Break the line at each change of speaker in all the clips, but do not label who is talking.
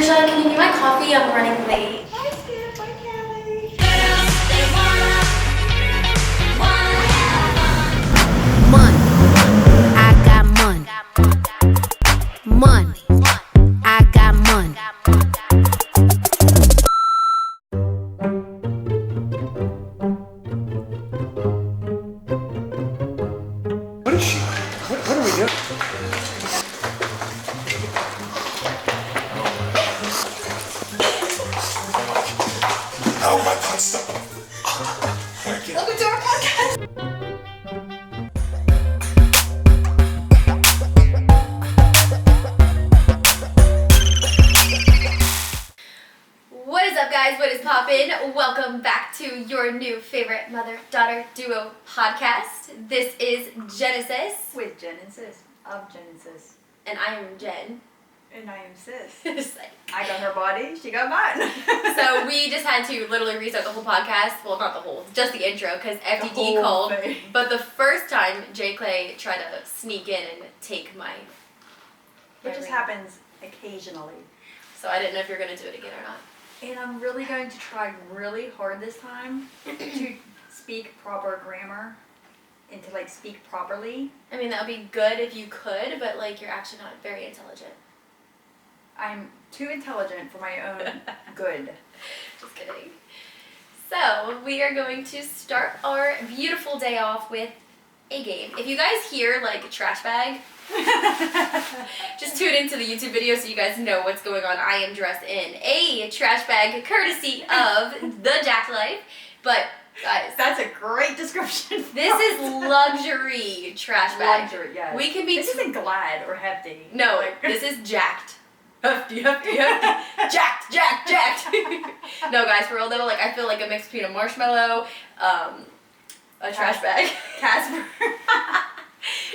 Trisha, can you be my coffee? I'm running late.
Bye, Skip. Bye, Callie.
Money, I got money. Money, I got money.
What is she? What are we doing? Oh my God, stop.
Welcome to our podcast. What is up, guys? What is poppin'? Welcome back to your new favorite mother-daughter duo podcast. This is Genesis.
With Jen and Sis. Of Jen and Sis.
And I am Jen.
And I am Sis.
Just like-
I got her body, she got mine.
So we just had to literally restart the whole podcast. Well, not the whole, just the intro, because FDD
whole
called.
thing.
But the first time, J. Clay tried to sneak in and take my
It just
ring.
happens occasionally.
So I didn't know if you're going to do it again or not.
And I'm really going to try really hard this time to speak proper grammar and to speak properly.
I mean, that would be good if you could, but you're actually not very intelligent.
I'm too intelligent for my own good.
Just kidding. So, we are going to start our beautiful day off with a game. If you guys hear trash bag, just tune into the YouTube video so you guys know what's going on. I am dressed in a trash bag courtesy of the Jackknife. But guys,
That's a great description.
this is luxury trash bag.
Luxury, yes.
We can be
This isn't glad or hefty.
No, this is jacked. Hefty. Jacked. No, guys, for real though, I feel like a mix between a marshmallow, a trash bag.
Casper.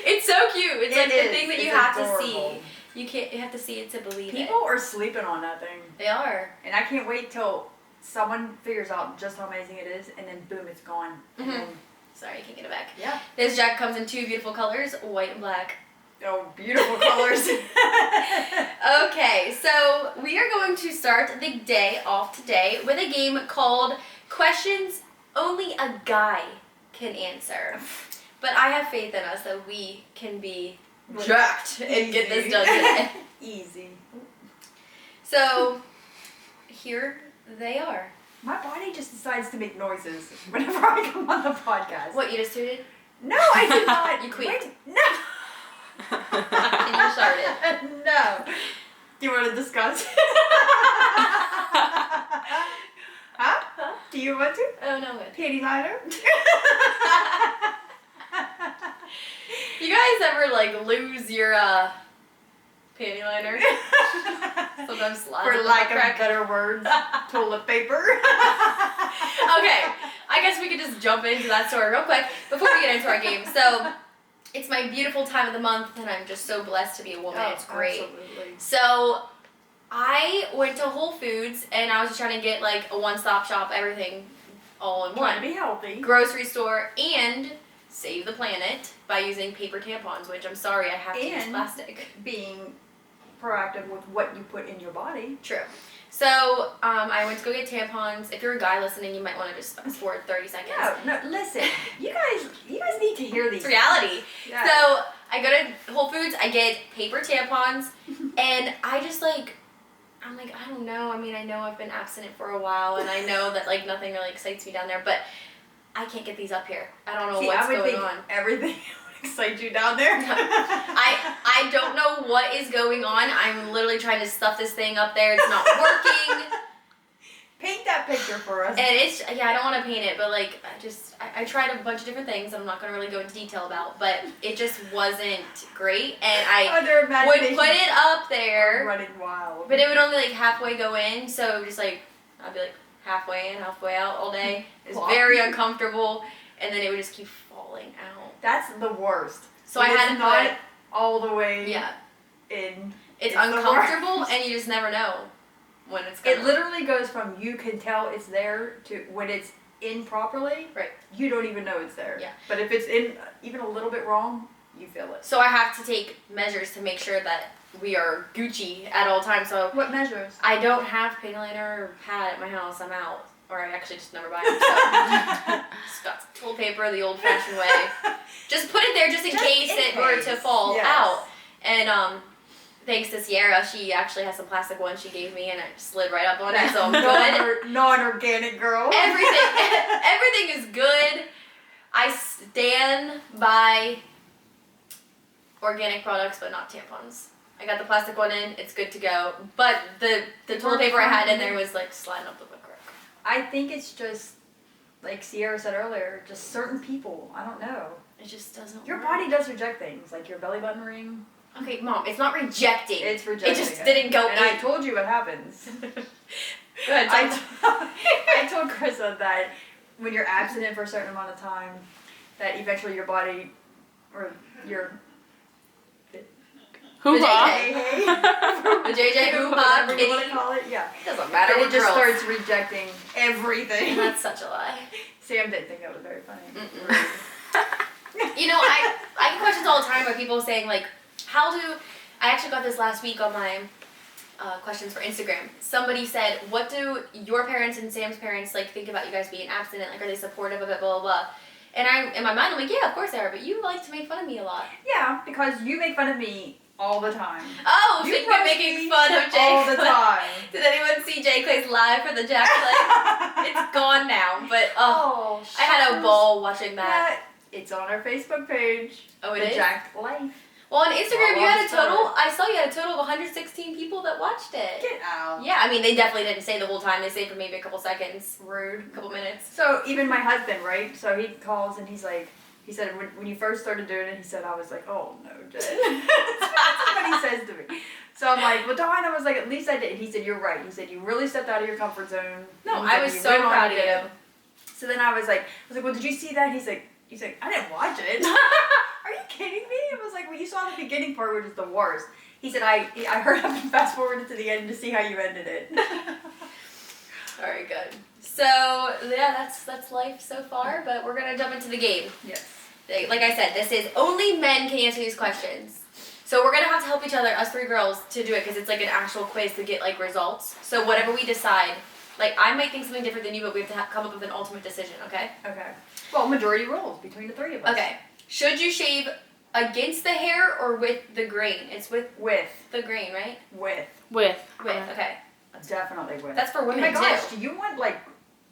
It's so cute. It's
It
the
is.
thing that you
It's
have to
adorable.
see. You have to see it to believe
People are sleeping on that thing.
it. They are.
And I can't wait till someone figures out just how amazing it is, and then boom, it's gone. And
Mhm.
then,
Sorry, I can't get it back.
yeah.
This jacket comes in two beautiful colors, white and black.
Oh, beautiful colors.
Okay, so we are going to start the day off today with a game called Questions Only a Guy Can Answer. But I have faith in us that we can be jacked and get this
Easy.
done today.
Easy.
So, here they are.
My body just decides to make noises whenever I come on the podcast.
What, you just tooted?
No, I did not.
You queefed.
Wait, no.
And you started.
No. Do you want to discuss? Huh? Do you want to?
Oh, no, good.
Panty liner?
You guys ever, lose your, panty liner? Sometimes slides
For
in the
lack
butt crack.
of better words, toilet paper.
Okay, I guess we could just jump into that story real quick before we get into our game. So, it's my beautiful time of the month, and I'm just so blessed to be a woman.
Oh,
It's great.
Absolutely.
So, I went to Whole Foods, and I was just trying to get a one-stop shop, everything all in
Trying
one.
to be healthy.
Grocery store and save the planet by using paper tampons, which I'm sorry, I have to use
And-
plastic.
Being proactive with what you put in your body.
True. So, I went to go get tampons. If you're a guy listening, you might want to just fast forward 30 seconds.
No, listen. You guys need to hear these.
It's reality.
Yeah.
So, I go to Whole Foods, I get paper tampons, and I just I'm I don't know. I mean, I know I've been abstinent for a while, and I know that nothing really excites me down there, but I can't get these up here. I don't know
See,
what's
I would
going
think
on.
everything would excite you down there.
I don't know what is going on. I'm literally trying to stuff this thing up there. It's not working.
Paint that picture for us.
And it's, I don't want to paint it, but I tried a bunch of different things that I'm not going to really go into detail about, but it just wasn't great, and I
Their
would
imagination
put it up
are
there,
running wild.
but it would only halfway go in, so just I'd be halfway in, halfway out all day. It was very uncomfortable, and then it would just keep falling out.
That's the worst.
So
When
I had
it's
to
not
put,
all the way
yeah,
in.
it's
the
uncomfortable,
worst.
and you just never know when it's
It
going
literally goes from you can tell it's there to when it's in properly.
Right.
You don't even know it's there.
Yeah.
But if it's in even a little bit wrong, you feel it.
So I have to take measures to make sure that we are Gucci at all times. So
What measures?
I don't have paint liner or pad at my house. I'm out. Or I actually just never buy them. So just got some toilet paper the old-fashioned way. Just put it there just in case it were to fall out. And thanks to Sierra, she actually has some plastic ones she gave me, and I slid right up on it, so I'm good.
Non-organic girl.
Everything is good. I stand by organic products, but not tampons. I got the plastic one in, it's good to go. But the toilet paper I had in there was like sliding up the book.
I think it's just, like Sierra said earlier, just certain people. I don't know.
It just doesn't
Your
work.
body does reject things, like your belly button ring.
Okay, Mom, it's not rejecting.
It's rejecting.
It just didn't go
and
in.
I told you what happens.
Go ahead,
I told Krista that when you're abstinent for a certain amount of time, that eventually your body, or your
Hoo-ha.
The JJ hoo-ha
whatever you want to
kitty.
call it, yeah.
Doesn't matter
And
what
it just
girls.
starts rejecting everything.
That's such a lie.
Sam didn't think that was very funny.
You know, I get questions all the time by people saying like, I actually got this last week on my questions for Instagram. Somebody said, what do your parents and Sam's parents like think about you guys being abstinent? Like, are they supportive of it, blah, blah, blah. And in my mind, I'm like, yeah, of course they are, but you like to make fun of me a lot.
Yeah, because you make fun of me all the time.
Oh, so
You
you've been
roast
making
me
fun of Jay
all the
Clay.
time.
Did anyone see Jay Clay's live for the Jack Clay? It's gone now, but I had a ball watching that.
Yeah, it's on our Facebook page.
Oh, it
the
is?
Jack Life.
Well, on Instagram,
Oh,
you had a
I'm sorry.
total, I saw you had a total of 116 people that watched it.
Get out.
Yeah, I mean, they definitely didn't stay the whole time. They stayed for maybe a couple seconds,
Rude.
a couple minutes.
So even my husband, right? So he calls and he's like, he said when you first started doing it, he said, I was like, oh no, Jen. That's what he says to me. So I'm like, well, Dawn, I was like, at least I did. And he said, you're right. He said, you really stepped out of your comfort zone.
No,
He said,
I was
"You
so
went on
proud
and
of
did
you.
it." So then I was like, well, did you see that? He's like, I didn't watch it. Are you kidding me? I was like, well, you saw the beginning part, which is the worst. He said, I heard him fast forward to the end to see how you ended it.
All right, good. So, yeah, that's life so far, but we're going to jump into the game.
Yes.
Like I said, this is only men can answer these questions. So we're going to have to help each other, us three girls, to do it because it's like an actual quiz to get like results. So whatever we decide, like I might think something different than you, but we have to come up with an ultimate decision, okay?
Okay. Well, majority rules between the three of us.
Okay. Should you shave against the hair or with the grain? It's with
With.
the grain, right?
With.
With.
With, okay.
Definitely with.
That's for
Oh
women
my gosh,
too.
do you want like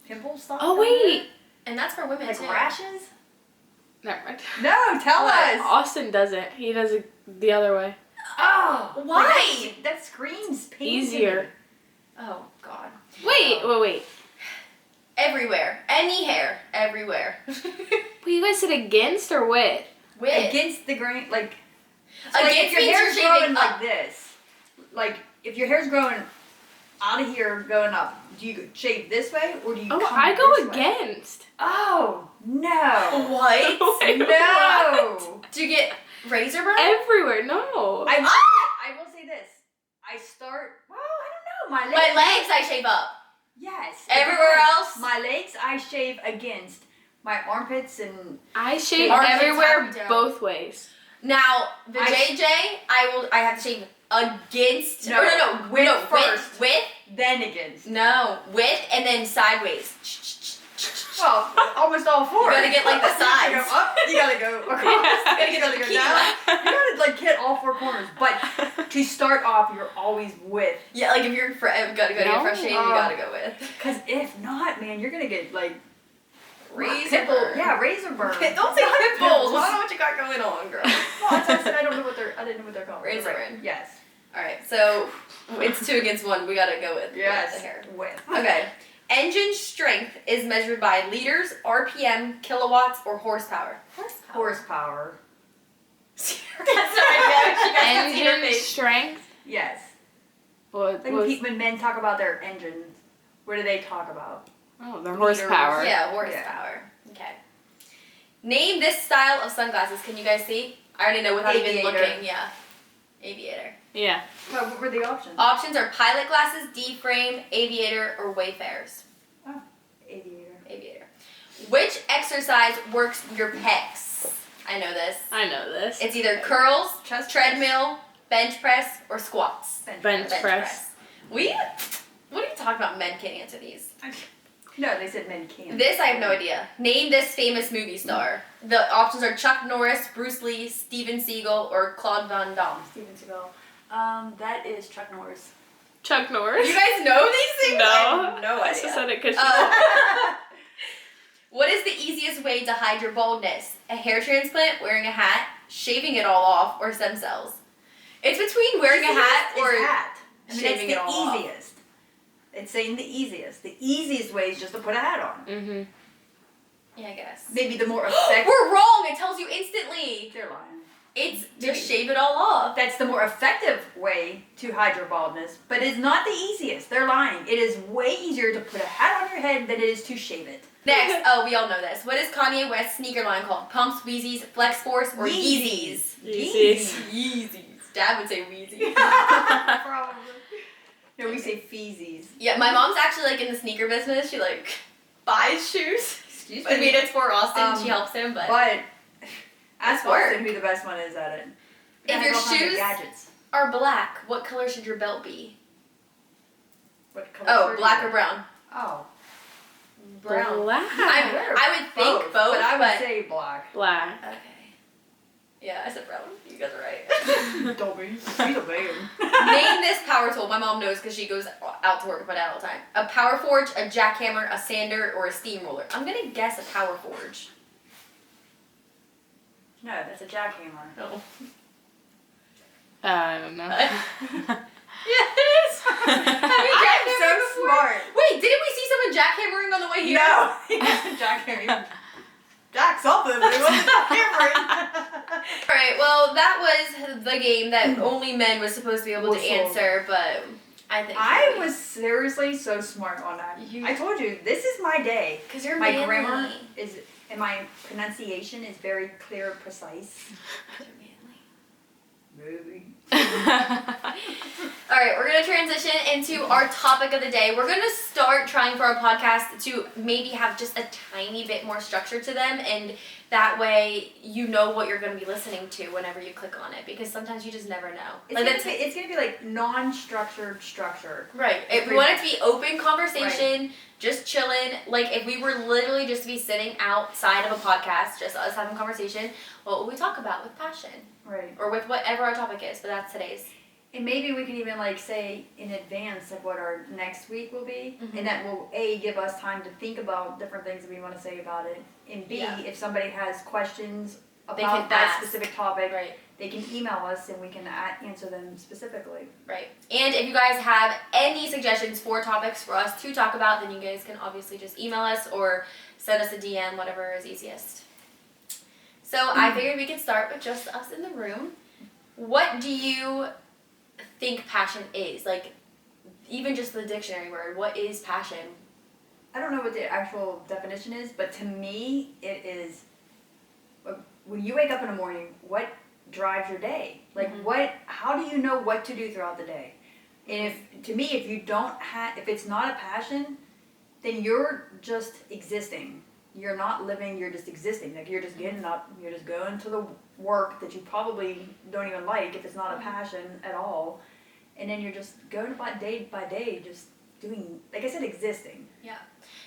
pimple stuff?
Oh,
down
wait.
And that's for women
there?
too.
Like rashes?
Never mind.
No, tell us.
Austin doesn't. He does it the other way.
Oh,
Why?
That screams pain.
Easier.
Oh, God.
Wait.
Everywhere. Any hair. Everywhere.
Well, you guys said against or with?
With.
Against the grain, like.
Against
like if your
means
hair's
you're shaving
growing like
up.
this, like if your hair's growing out of here, going up, do you shave this way or do you?
Oh,
come
I
this
go
way?
against.
Oh no!
What?
Wait,
No!
Do you get razor burn?
Everywhere, no.
I will say this. I start. Well, I don't know. My legs.
My legs I shave up.
Yes.
Everywhere
against.
else?
My legs I shave against. My armpits and
I shave
Armpits
everywhere
have to down.
both ways.
Now the
I-
JJ, I have to shave against.
No,
no,
with
no,
first.
with,
then against.
no, with, and then sideways.
Well, almost all four.
You gotta get, like, the
You gotta
sides.
go up. You gotta go across.
Yeah.
You gotta go
Keep
down. You gotta like hit all four corners. But to start off, you're always with.
Yeah, like if you're gotta go to your
No.
fresh shave, you gotta go with.
Because if not, man, you're gonna get like
Razor
pimple.
burn.
Yeah, razor burn.
Don't say
Not
pimples.
pimples.
I don't know what you got going on, girl.
Well, that's what I said. I don't know what they're. I didn't know what they're called.
Razor
Right.
burn.
Yes.
All right, so it's 2 against 1. We gotta go with
Yes.
the hair.
With.
Okay. Engine strength is measured by liters, RPM, kilowatts, or horsepower.
Horsepower.
That's not right. She got to see her
Engine
face.
strength.
Yes.
What
Like
was?
when men talk about their engines, what do they talk about?
Oh, the horsepower.
Yeah, horsepower. Okay. Name this style of sunglasses. Can you guys see? I already know without even
Aviator.
looking. Yeah. Aviator.
Yeah.
Well, what were the options?
Options are pilot glasses, D-frame, aviator, or wayfarers.
Aviator.
Aviator. Which exercise works your pecs? I know this.
I know this.
It's either curls,
Chest
treadmill, bench press, or squats.
Bench press.
What are you talking about? Men can't answer these.
No, they said men can.
This I have no idea. Name this famous movie star. The options are Chuck Norris, Bruce Lee, Steven Seagal, or Claude Van Damme.
Steven Seagal. That is Chuck Norris.
Chuck Norris.
You guys know these things?
No.
I have no
I
idea.
just said it because
What is the easiest way to hide your baldness? A hair transplant, wearing a hat, shaving it all off, or stem cells? It's between wearing a hat or
hat. I mean,
shaving it
that's
all
the
off.
easiest. It's saying the easiest. The easiest way is just to put a hat on.
Mm-hmm.
Yeah, I guess.
Maybe the more effective.
We're wrong. It tells you instantly.
They're lying.
It's
Maybe.
just shave it all off.
That's the more effective way to hide your baldness, but it's not the easiest. They're lying. It is way easier to put a hat on your head than it is to shave it.
Next, we all know this. What is Kanye West's sneaker line called? Pumps, Wheezies, Flex Force, or Yeezys?
Yeezys.
Yeezys. Dad would say Wheezy.
Probably. No, we say feezies.
Yeah, my mom's actually like in the sneaker business. She like buys shoes.
Excuse
I mean, it's for Austin. She helps him, but
ask
work.
Austin who the best one is at it.
If
They
your
have all kinds of
shoes
gadgets.
are black, what color should your belt be?
What color
Oh,
shirt
black
is
or
it?
brown?
Oh,
Black.
I would think both,
but I would
but
say black.
Black.
okay. Yeah, I said brown. You guys are right.
Don't be. She's a man.
Name this power tool. My mom knows because she goes out to work with my dad all the time. A power forge, a jackhammer, a sander, or a steamroller. I'm gonna guess a power forge.
No, that's a jackhammer.
No.
I don't know.
Yeah, it is. Have you
I am
jackhammered
so
before?
smart.
Wait, didn't we see someone jackhammering on the way here?
No, he wasn't jackhammering. Jack something, but he wasn't jackhammering.
Alright, well, that was the game that only men was supposed to be able to
Whistle.
answer, but I think
I was seriously so smart on that.
You-
I told you, this is my day.
because you're
My
manly.
grammar is, and my pronunciation is very clear and precise.
You're manly.
Movie.
Alright, we're going to transition into our topic of the day. We're going to start trying for our podcast to maybe have just a tiny bit more structure to them, and that way you know what you're going to be listening to whenever you click on it, because sometimes you just never know.
It's gonna be like non-structured structure.
Right. If we want it to be open conversation, just chilling, like if we were literally just to be sitting outside of a podcast, just us having conversation, what will we talk about with passion?
Right.
Or with whatever our topic is, but that's today's.
And maybe we can even like say in advance like what our next week will be,
Mhm.
and that will A, give us time to think about different things that we want to say about it, and B,
Yeah.
if somebody has questions
They
about
can
that
ask.
specific topic,
Right.
they can email us and we can answer them specifically.
Right. And if you guys have any suggestions for topics for us to talk about, then you guys can obviously just email us or send us a DM, whatever is easiest. So I figured we could start with just us in the room. What do you think passion is? Like, even just the dictionary word, what is passion?
I don't know what the actual definition is, but to me, it is when you wake up in the morning, what drives your day? Like how do you know what to do throughout the day? And if you don't have, if it's not a passion, then you're just existing. You're not living, you're just existing. Like you're just getting up, you're just going to the work that you probably don't even like if it's not a passion at all. And then you're just going about day by day, just doing, like I said, existing.
Yeah.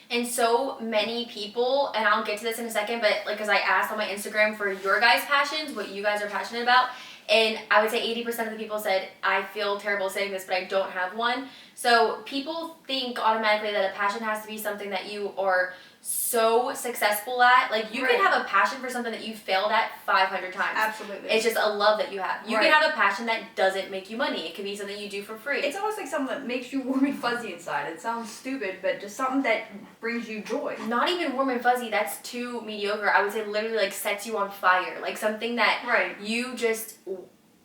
And so many people, and I'll get to this in a second, but like, because I asked on my Instagram for your guys' passions, what you guys are passionate about, and I would say 80% of the people said, I feel terrible saying this, but I don't have one. So people think automatically that a passion has to be something that you are so successful at. Like, you can have a passion for something that you failed at 500 times.
Absolutely.
It's just a love that you have. You
Right.
can have a passion that doesn't make you money. It could be something you do for free.
It's almost like something that makes you warm and fuzzy inside. It sounds stupid, but just something that brings you joy.
Not even warm and fuzzy, that's too mediocre. I would say literally like sets you on fire. Like something that
Right.
you just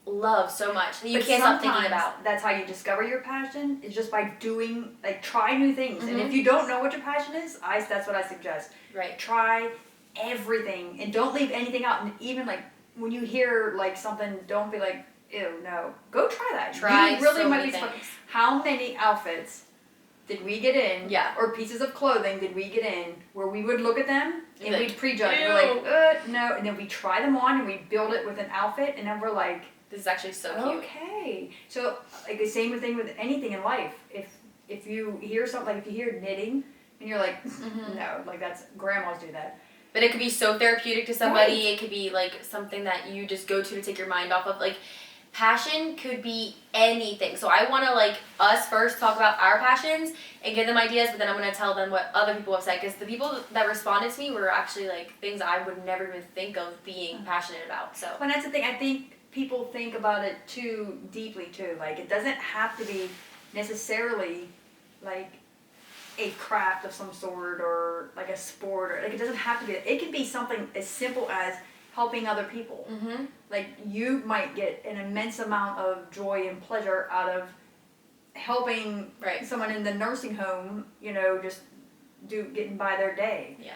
love so much that you
But
can't stop thinking
sometimes
about.
That's how you discover your passion, is just by doing, like, try new things. And
Mhm.
if you don't know what your passion is, that's what I suggest.
Right.
Try everything and don't leave anything out. And even, like, when you hear, like, something, don't be like, ew, no. Go try that.
Try
You really
so
might
many
be surprised.
things.
How many outfits did we get in?
Yeah.
Or pieces of clothing did we get in where we would look at them and
Like,
we'd prejudge.
ew.
We're like, no. And then we try them on and we build it with an outfit and then we're like,
This is actually so cute.
okay. So like the same thing with anything in life. If you hear something, like if you hear knitting and you're like, no, like that's, grandmas do that.
But it could be so therapeutic to somebody.
Right.
It could be like something that you just go to take your mind off of. Like, passion could be anything. So I want to, like, us first talk about our passions and give them ideas, but then I'm going to tell them what other people have said. Because the people that responded to me were actually, like, things I would never even think of being passionate about. So.
Well, that's the thing. I think people think about it too deeply, too. Like, it doesn't have to be necessarily, like, a craft of some sort or like a sport, or like it doesn't have to be. It can be something as simple as helping other people.
Mm-hmm.
Like you might get an immense amount of joy and pleasure out of helping
Right.
someone in the nursing home, you know, just getting by their day.
Yeah.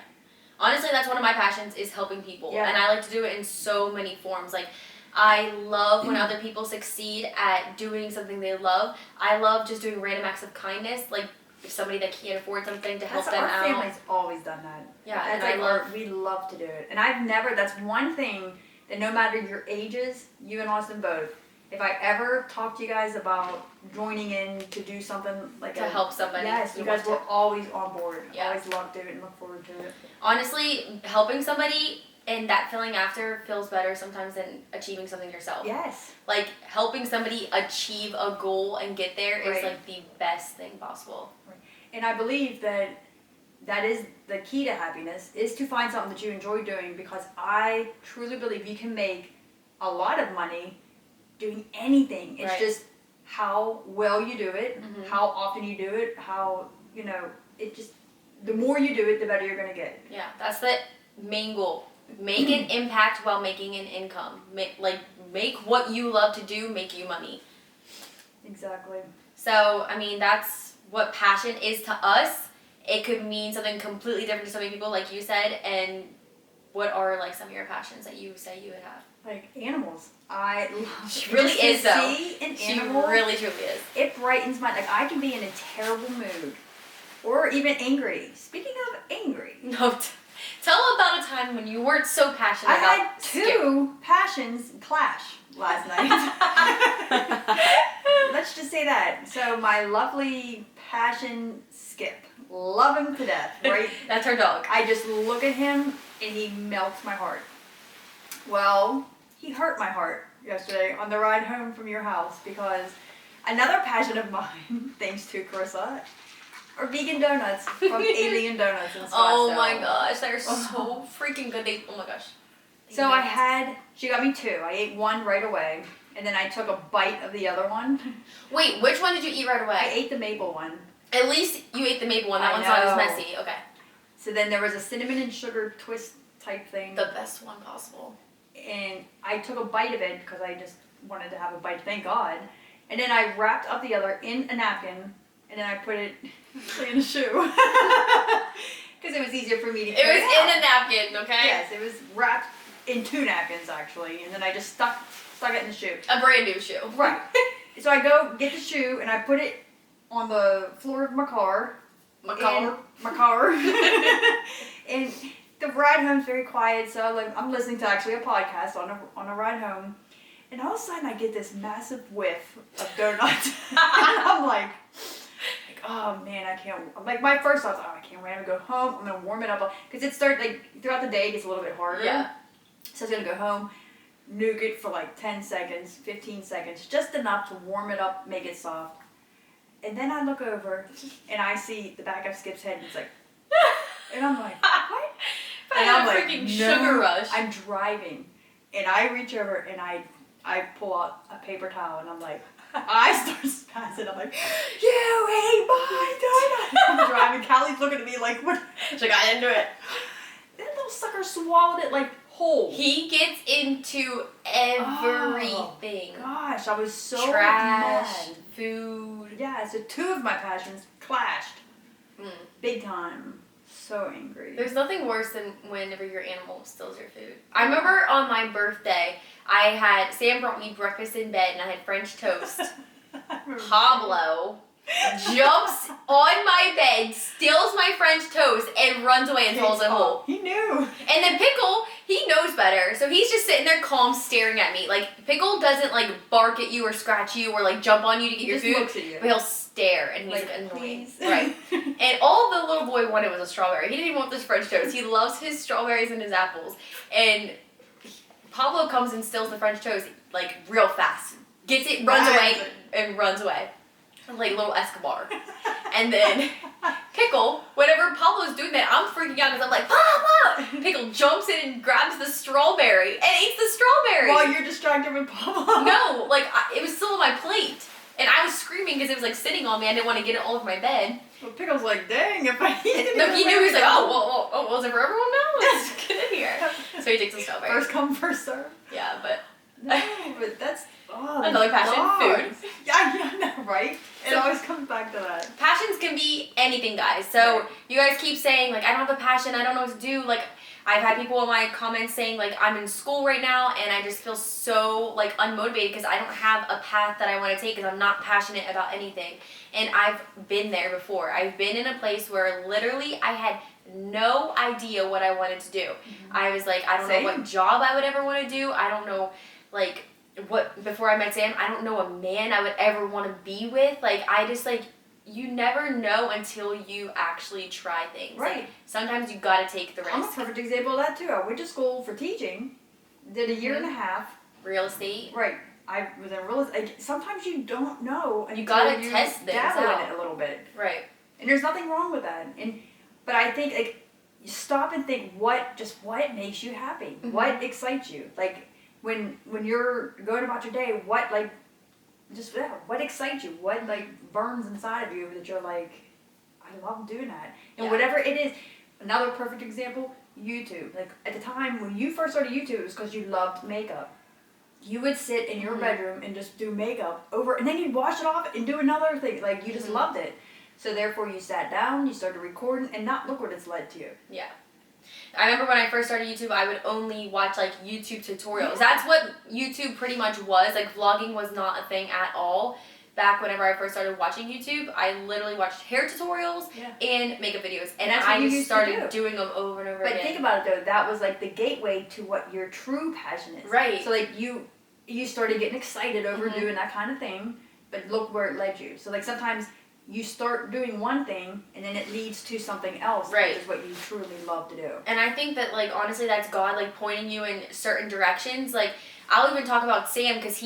Honestly, that's one of my passions is helping people.
Yeah.
And I like to do it in so many forms. Like, I love when other people succeed at doing something they love. I love just doing random acts of kindness. Like, if somebody that can't afford something to help
That's
them
our
out.
family's always done that.
Yeah,
That's
and
like we love to do it. And I've never, that's one thing that no matter your ages, you and Austin both, if I ever talk to you guys about joining in to do something like
to help somebody.
yes,
who
you guys
wants
were
to.
always on board.
Yeah.
Always loved it and look forward to it.
Honestly, helping somebody and that feeling after feels better sometimes than achieving something yourself.
Yes.
Like, helping somebody achieve a goal and get there is
Right.
like the best thing possible.
And I believe that that is the key to happiness, is to find something that you enjoy doing, because I truly believe you can make a lot of money doing anything. It's
Right.
just how well you do it,
Mhm.
how often you do it, how, you know, it just, the more you do it, the better you're going to get.
Yeah, that's the main goal. Make an impact while making an income. Make what you love to do make you money.
Exactly.
So, I mean, that's what passion is to us. It could mean something completely different to so many people, like you said. And what are, like, some of your passions that you say you would have?
Like animals. I love
She really
just to
is, though.
see an
She
animal,
really, truly is.
it brightens my, like I can be in a terrible mood or even angry. Speaking of angry,
No, tell about a time when you weren't so passionate
I
about
had two passions clash last night. Let's just say that. So my lovely passion Skip, love him to death, right?
That's her dog.
I just look at him and he melts my heart. Well, he hurt my heart yesterday on the ride home from your house, because another passion of mine, thanks to Carissa, are vegan donuts from Alien Donuts in Scottsdale.
Oh my gosh, they're so freaking good. Oh my gosh.
So she got me two. I ate one right away, and then I took a bite of the other one.
Wait, which one did you eat right
I
away?
ate the maple one.
At least you ate the maple one. That
I
one's not as
know.
messy. Okay.
So then there was a cinnamon and sugar twist type thing.
The best one possible.
And I took a bite of it because I just wanted to have a bite, thank God. And then I wrapped up the other in a napkin, and then I put it in a shoe. Because it was easier for me to
It
carry
was
out.
in a napkin, okay?
Yes, it was wrapped in two napkins actually, and then I just stuck it in the shoe.
A brand new shoe.
Right. So I go get the shoe and I put it on the floor of my car.
Macabre.
My car. And the ride home's very quiet, so I'm listening to actually a podcast on a ride home. And all of a sudden I get this massive whiff of donuts. And I'm like, oh man, I can't. Like my first thought was, oh, I can't wait. I'm gonna go home. I'm gonna warm it up because it starts like throughout the day it gets a little bit harder.
Yeah.
So I was gonna go home, nuke it for like 10 seconds, 15 seconds, just enough to warm it up, make it soft. And then I look over and I see the back of Skip's head, and it's like, and I'm like, what?
I had a freaking sugar rush.
I'm driving, and I reach over and I pull out a paper towel, and I'm like, I start spazzing. I'm like, you ate my donut. I'm driving. Callie's looking at me like, what?
She's like, I didn't do it.
That little sucker swallowed it like whole.
He gets into everything.
Gosh, I was so
Trash,
mad.
food.
Yeah, so two of my passions clashed.
Mm.
Big time. So angry.
There's nothing worse than whenever your animal steals your food. I remember on my birthday, Sam brought me breakfast in bed, and I had French toast, Pablo, jumps on my bed, steals my French toast, and runs away and falls in a hole.
He knew.
And then Pickle, he knows better, so he's just sitting there calm, staring at me. Like, Pickle doesn't, like, bark at you or scratch you or, like, jump on you to get your
Just
food.
looks at you.
But he'll stare, and he's
Like,
annoying.
please.
Right. And all the little boy wanted was a strawberry. He didn't even want this French toast. He loves his strawberries and his apples. And Pablo comes and steals the French toast, like, real fast. Gets it, runs away, and runs away. Like little Escobar. And then Pickle, whenever Pablo's doing that, I'm freaking out because I'm like, Pablo! Pickle jumps in and grabs the strawberry and eats the strawberry.
While you're distracted with Pablo.
No, like, it was still on my plate. And I was screaming because it was, like, sitting on me. I didn't want to get it all over my bed.
Well, Pickle's like, dang, if I eat it.
No, he knew. He was like, well, is it for everyone now? Let's get in here. So he takes the strawberry.
First come, first serve.
Yeah, but
No, but that's
another passion,
dogs.
food.
Yeah, I know, right? It
So-
always comes back to that.
Passions can be anything, guys. So
Right.
you guys keep saying, like, I don't have a passion, I don't know what to do. Like, I've had people in my comments saying, like, I'm in school right now and I just feel so, like, unmotivated because I don't have a path that I want to take because I'm not passionate about anything. And I've been there before. I've been in a place where literally I had no idea what I wanted to do. I was like, I don't know what job I would ever want to do. I don't know, like, what, before I met Sam, I don't know a man I would ever want to be with. Like, I just, like, you never know until you actually try things.
Right.
Like, sometimes you gotta take the risk.
I'm a perfect example of that too. I went to school for teaching, did a year and a half.
Real estate.
Right. I was in real estate. Sometimes you don't know until
gotta test things
dabble
out.
in it a little bit.
Right.
And there's nothing wrong with that. But I think, like, you stop and think what makes you happy?
Mhm.
What excites you? Like, when you're going about your day, what, like, what excites you? What, like, burns inside of you that you're like, I love doing that. And
Yeah.
whatever it is, another perfect example, YouTube. Like, at the time when you first started YouTube, it was because you loved makeup. You would sit in your
Mhm.
bedroom and just do makeup over, and then you'd wash it off and do another thing. Like, you just
Mhm.
loved it. So therefore you sat down, you started recording, and not look what it's led to.
Yeah. I remember when I first started YouTube, I would only watch, like, YouTube tutorials. That's what YouTube pretty much was. Like, vlogging was not a thing at all. Back whenever I first started watching YouTube, I literally watched hair tutorials
Yeah.
and makeup videos. And
That's what
I
you
just
used to
started
do.
doing them over and over
But
again.
think about it though, that was like the gateway to what your true passion is.
Right.
So like you started getting excited over
Mhm.
doing that kind of thing, but look where it led you. So like sometimes you start doing one thing and then it leads to something else,
Right.
which is what you truly love to do.
And I think that, like, honestly, that's God, like, pointing you in certain directions. Like, I'll even talk about Sam, because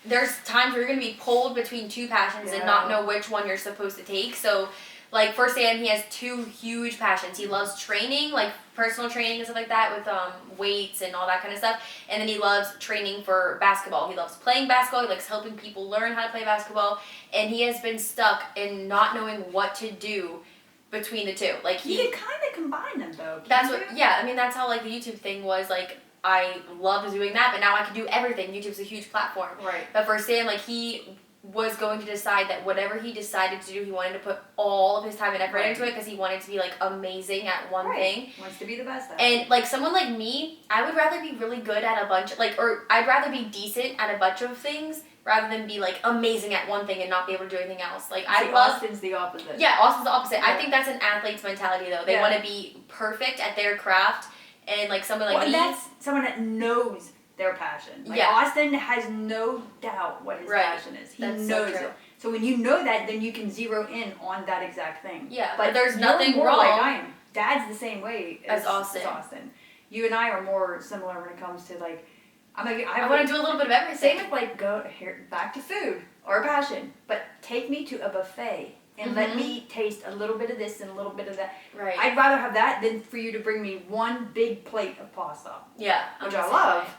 there's times where you're going to be pulled between two passions and not know which one you're supposed to take. So, like, for Sam, he has two huge passions. He loves training, like, personal training and stuff like that with weights and all that kind of stuff. And then he loves training for basketball. He loves playing basketball. He likes helping people learn how to play basketball. And he has been stuck in not knowing what to do between the two. Like,
You can kind of combine them though.
that's
can't
what,
you?
yeah, I mean, that's how, like, the YouTube thing was. Like, I loved doing that, but now I can do everything. YouTube's a huge platform.
Right.
But for Sam, like, he was going to decide that whatever he decided to do, he wanted to put all of his time and effort
Right.
into it because he wanted to be, like, amazing at one
Right.
thing.
Wants to be the best at it.
And, like, someone like me, I would rather be really good at a bunch, or I'd rather be decent at a bunch of things rather than be, like, amazing at one thing and not be able to do anything else. Like, I
See,
love...
Austin's the opposite.
Yeah, Austin's the opposite. I
Yeah.
think that's an athlete's mentality, though. They
Yeah.
want to be perfect at their craft, and, like, someone like
Well, and
me...
that's someone that knows their passion. Like
Yeah.
Austin has no doubt what his
Right.
passion is. He
That's so
knows
true.
it. So when you know that, then you can zero in on that exact thing.
Yeah, but there's
you're
nothing
more
wrong.
Like I am. Dad's the same way
As Austin.
You and I are more similar when it comes to like.
I want to do a little bit of
Same
everything.
with like go here back to food or passion, but take me to a buffet and let
Mhm.
me taste a little bit of this and a little bit of that.
Right.
I'd rather have that than for you to bring me one big plate of pasta.
Yeah. I'm
Which
the
I
same
love,
way.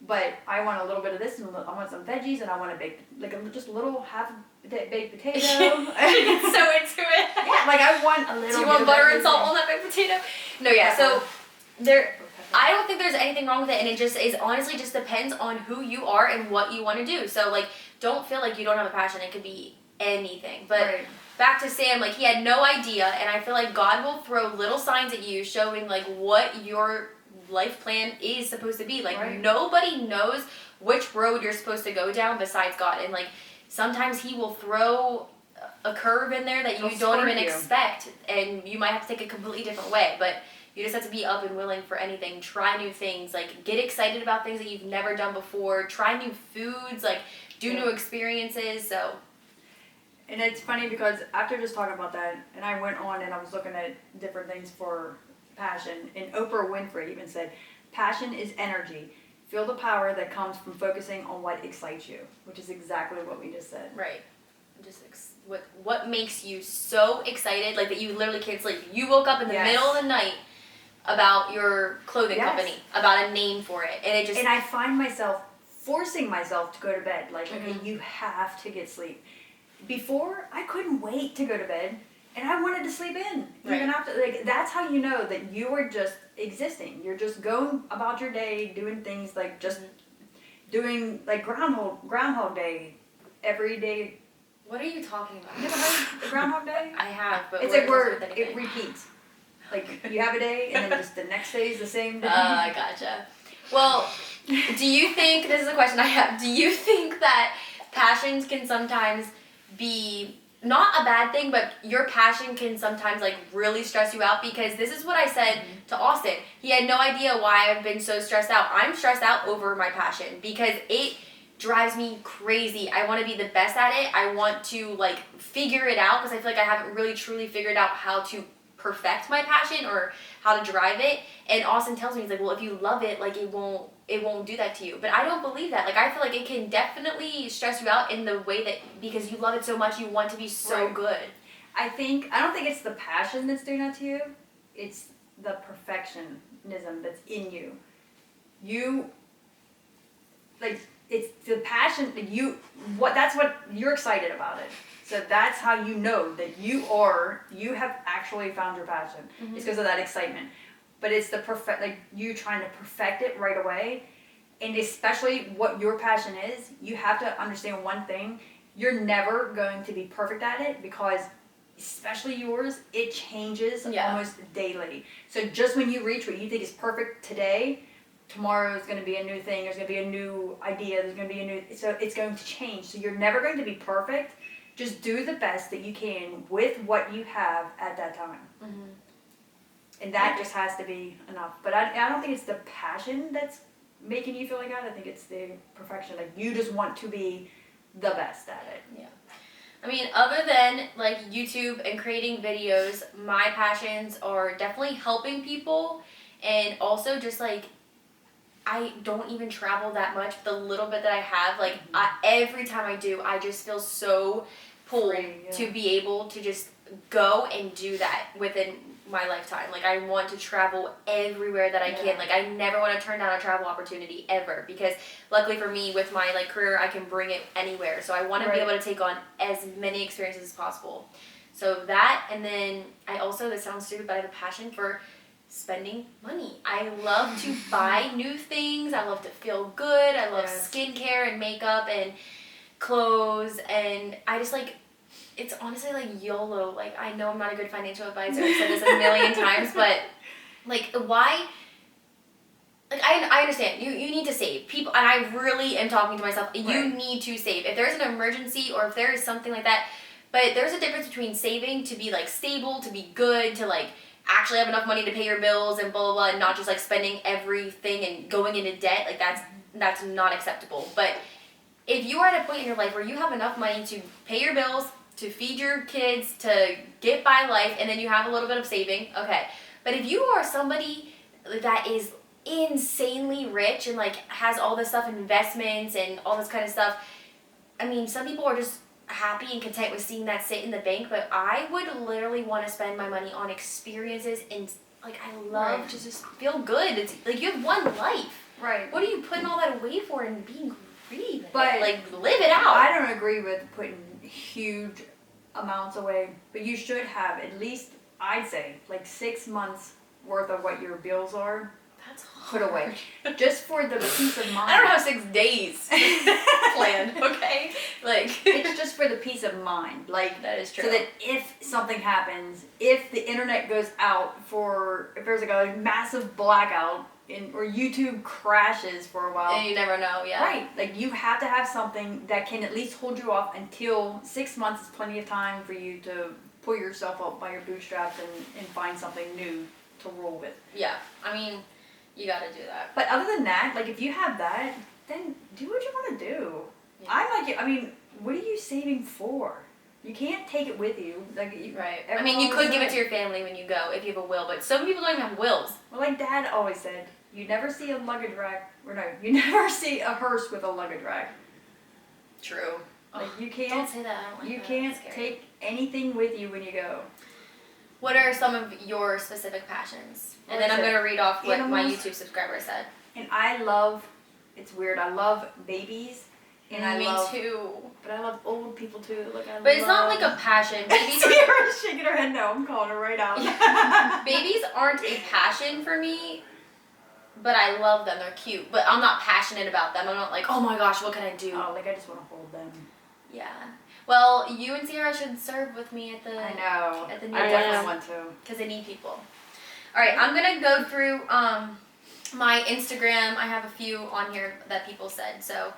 but I want a little bit of this, and I want some veggies, and I want to bake like just a little half baked potato.
Get so into it.
Yeah, like I want a little.
Do you
bit
want
of
butter and salt
everything.
on that baked potato? No, yeah. So I don't think there's anything wrong with it, and it just is honestly just depends on who you are and what you want to do. So like, don't feel like you don't have a passion. It could be anything. But
Right.
back to Sam, like he had no idea, and I feel like God will throw little signs at you showing like what your life plan is supposed to be. Like
Right.
nobody knows which road you're supposed to go down besides God, and like sometimes He will throw a curve in there that you
It'll
don't
spark
even
you.
expect, and you might have to take a completely different way. But you just have to be up and willing for anything. Try new things. Like, get excited about things that you've never done before. Try new foods. Like, do new experiences. So.
And it's funny because after just talking about that, and I went on and I was looking at different things for passion, and Oprah Winfrey even said, passion is energy. Feel the power that comes from focusing on what excites you, which is exactly what we just said.
Right. Just what makes you so excited, like that you literally can't sleep. You woke up in the middle of the night about your clothing company, about a name for it, and it just.
And I find myself forcing myself to go to bed. Like, okay, you have to get sleep. Before, I couldn't wait to go to bed, and I wanted to sleep in. Even after, like, that's how you know that you are just existing. You're just going about your day, doing things like just doing like Groundhog Day every day.
What are you talking about?
You never heard of Groundhog Day?
I have, but
It's
where
like where
does it
it repeats. Like, you have a day, and then just the next day is the same day.
I gotcha. Well, do you think, this is a question I have, do you think that passions can sometimes be not a bad thing, but your passion can sometimes like really stress you out? Because this is what I said to Austin. He had no idea why I've been so stressed out. I'm stressed out over my passion because it drives me crazy. I want to be the best at it. I want to like figure it out because I feel like I haven't really truly figured out how to perfect my passion or how to drive it. And Austin tells me, he's like, well, if you love it, like it won't do that to you. But I don't believe that. Like, I feel like it can definitely stress you out in the way that, because you love it so much, you want to be so good.
I don't think it's the passion that's doing that to you. It's the perfectionism that's in you. It's the passion that that's what you're excited about it. So that's how you know that you have actually found your passion. It's because of that excitement. But it's you trying to perfect it right away. And especially what your passion is, you have to understand one thing. You're never going to be perfect at it because, especially yours, it changes almost daily. So just when you reach what you think is perfect today, tomorrow is going to be a new thing. There's going to be a new idea. There's going to be so it's going to change. So you're never going to be perfect. Just do the best that you can with what you have at that time. And that just has to be enough. But I don't think it's the passion that's making you feel like that. I think it's the perfection. Like, you just want to be the best at it.
Yeah. I mean, other than like YouTube and creating videos, my passions are definitely helping people, and also just like, I don't even travel that much. The little bit that I have, like every time I do, I just feel so pulled to be able to just go and do that within my lifetime. Like, I want to travel everywhere that I can. Like, I never want to turn down a travel opportunity ever, because luckily for me, with my like career, I can bring it anywhere. So I want to be able to take on as many experiences as possible. So that, and then I also, this sounds stupid, but I have a passion for spending money. I love to buy new things. I love to feel good. I love skincare and makeup and clothes, and I just like, it's honestly like YOLO. Like, I know I'm not a good financial advisor. I've said this a million times, but like, why? Like, I understand. You need to save. People, and I really am talking to myself. You need to save. If there's an emergency or if there is something like that, but there's a difference between saving to be like stable, to be good, to like actually have enough money to pay your bills and blah blah blah, and not just like spending everything and going into debt. Like, that's not acceptable. But if you are at a point in your life where you have enough money to pay your bills, to feed your kids, to get by life, and then you have a little bit of saving, okay. But if you are somebody that is insanely rich and like has all this stuff, investments and all this kind of stuff, I mean, some people are just happy and content with seeing that sit in the bank, but I would literally want to spend my money on experiences, and like, I love to just feel good. It's like, you have one life.
Right.
What are you putting all that away for and being greedy?
But
like, live it out.
I don't agree with putting huge amounts away, but you should have at least, I'd say, like 6 months worth of what your bills are.
That's
put away. Just for the peace of mind.
I don't have 6 days planned, okay? Like,
It's just for the peace of mind. Like,
that is true.
so that if something happens, if the internet goes out if there's like a massive blackout or YouTube crashes for a while.
And you never know, yeah.
Right. Like, you have to have something that can at least hold you off until 6 months is plenty of time for you to pull yourself up by your bootstraps and find something new to roll with.
Yeah, I mean, you gotta do that.
But other than that, like, if you have that, then do what you want to do.
Yeah.
I'm like, I mean, what are you saving for? You can't take it with you. Like,
Right. I mean, you
everyone
could
always
give it
said-
to your family when you go if you have a will, but some people don't even have wills.
Well, like Dad always said, you never see a luggage rack, or no, you never see a hearse with a luggage rack.
True.
Like, you
Don't
can't,
say that. I don't like
you
that.
can't
That's scary.
take anything with you when you go.
What are some of your specific passions? And
What
then
is
I'm
it?
gonna read off what my
Animals?
YouTube subscriber said.
And I love, it's weird, I love babies. And I
Me
love,
too.
but I love old people too. Like,
But it's not like a passion. Babies aren't,
Sierra's shaking her head no, I'm calling her right out.
babies aren't a passion for me, but I love them. They're cute. But I'm not passionate about them. I'm not like, oh my gosh, what can I do?
Oh, like, I just want to hold them.
Yeah. Well, you and Sierra should serve with me at the.
I know.
At the new
I definitely
one.
want to.
Because I need people. Alright, I'm gonna go through my Instagram. I have a few on here that people said, so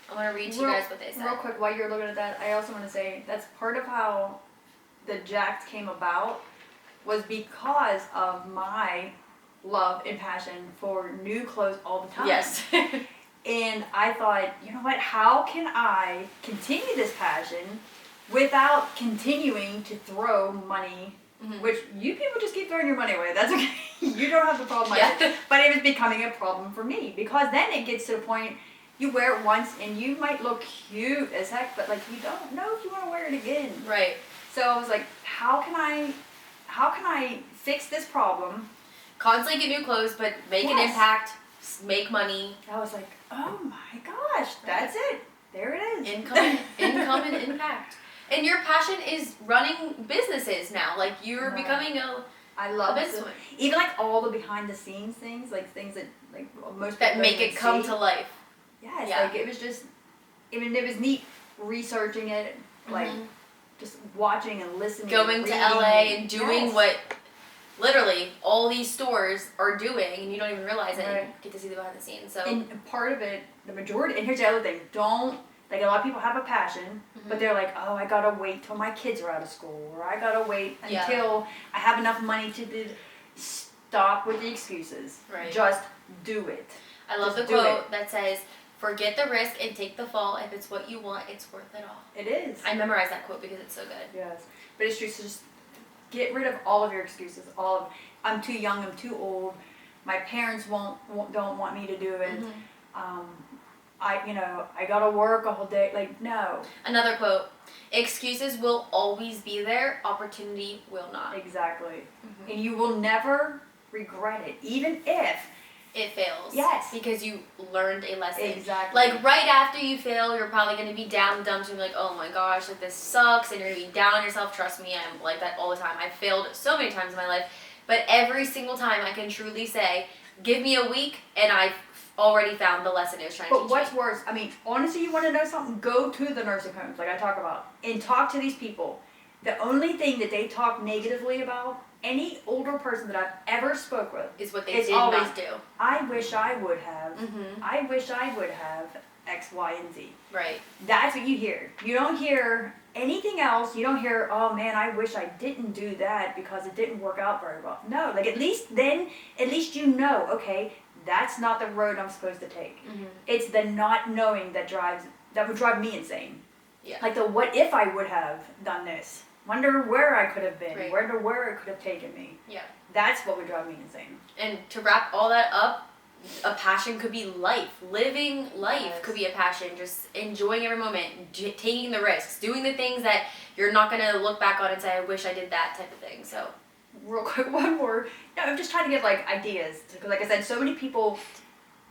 I'm gonna read to you guys what they said.
Real quick, while you're looking at that, I also want to say that's part of how the Jacked came about was because of my love and passion for new clothes all the time.
Yes.
And I thought, you know what, how can I continue this passion without continuing to throw money, which you people just keep throwing your money away. That's okay. You don't have the problem.
Yeah.
But it was becoming a problem for me because then it gets to the point you wear it once and you might look cute as heck, but like you don't know if you want to wear it again.
Right.
So I was like, how can I fix this problem?
Constantly get new clothes, but make an
Yes.
impact, make money,
I was like, oh my gosh, that's it. There it is.
income and impact. And your passion is running businesses now. Like you're
Right.
becoming
I love
a
it.
businesswoman.
Even like all the behind the scenes things, like things that like most
That
people
make
don't
it come
see.
to life.
Yes,
Yeah.
like it was just, I mean, it was neat researching it, like
Mhm.
just watching and listening.
Going to
reading.
LA and doing
Yes.
what literally all these stores are doing and you don't even realize it and
Right.
get to see the behind the scenes. So
And part of it, the majority, and here's the other thing, don't, like a lot of people have a passion, but they're like, oh, I gotta wait till my kids are out of school, or I gotta wait
Yeah.
until I have enough money to do. Stop with the excuses.
Right.
Just do it.
I love
Just
the
do
quote that says, forget the risk and take the fall. If it's what you want, it's worth it all.
It is.
I memorized that quote because it's so good.
Yes, but it's true. So just get rid of all of your excuses. All of I'm too young. I'm too old. My parents don't want me to do it. I gotta work a whole day. Like no,
Another quote, excuses will always be there, opportunity will not.
exactly. And you will never regret it, even if
It fails.
Yes.
Because you learned a lesson.
exactly.
Like right after you fail, you're probably going to be down in the dumps and be like, oh my gosh, like this sucks, and you're going to be down on yourself. Trust me, I'm like that all the time. I've failed so many times in my life, but every single time I can truly say, give me a week and I've already found the lesson it was trying to
But
teach
what's
me.
worse? I mean, honestly, you want to know something? Go to the nursing homes, like I talk about, and talk to these people. The only thing that they talk negatively about, any older person that I've ever spoke with,
Is what they
It's
did
always-
not do.
I wish I would have.
Mm-hmm.
I wish I would have X, Y, and Z.
Right.
That's what you hear. You don't hear anything else. You don't hear, oh man, I wish I didn't do that because it didn't work out very well. No, like at least you know, okay, that's not the road I'm supposed to take.
Mm-hmm.
It's the not knowing that would drive me insane.
Yeah.
Like the what if I would have done this? Wonder where I could have been.
Right.
Wonder where it could have taken me.
Yeah.
That's what would drive me insane.
And to wrap all that up, a passion could be life. Living life
Yes.
could be a passion. Just enjoying every moment, taking the risks, doing the things that you're not going to look back on and say, I wish I did that type of thing. So,
Real quick, one more. No, I'm just trying to give like ideas. Because like I said, so many people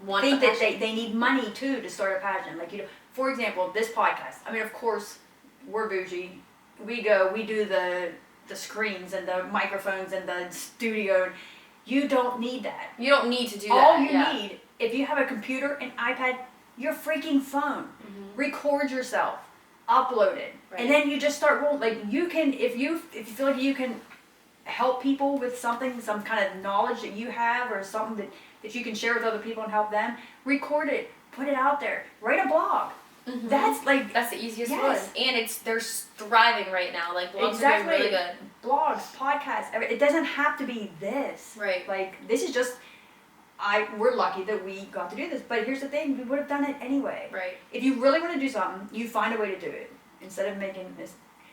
want
think
a
that
passion.
they need money too to start a passion. Like, you know, for example, this podcast. I mean, of course, we're bougie. We do the screens and the microphones and the studio. You don't need that.
You don't need to do that.
All you need, if you have a computer, an iPad, your freaking phone, record yourself, upload it,
Right.
and then you just start rolling. Like you can, if you feel like you can help people with something, some kind of knowledge that you have, or something that you can share with other people and help them, record it, put it out there, write a blog. That's like
That's the easiest
Yes.
one, and they're thriving right now. Like blogs
exactly
are doing really good.
blogs, podcasts. It doesn't have to be this.
Right.
Like this is just. We're lucky that we got to do this, but here's the thing: we would have done it anyway.
Right.
If you really want to do something, you find a way to do it instead of making this.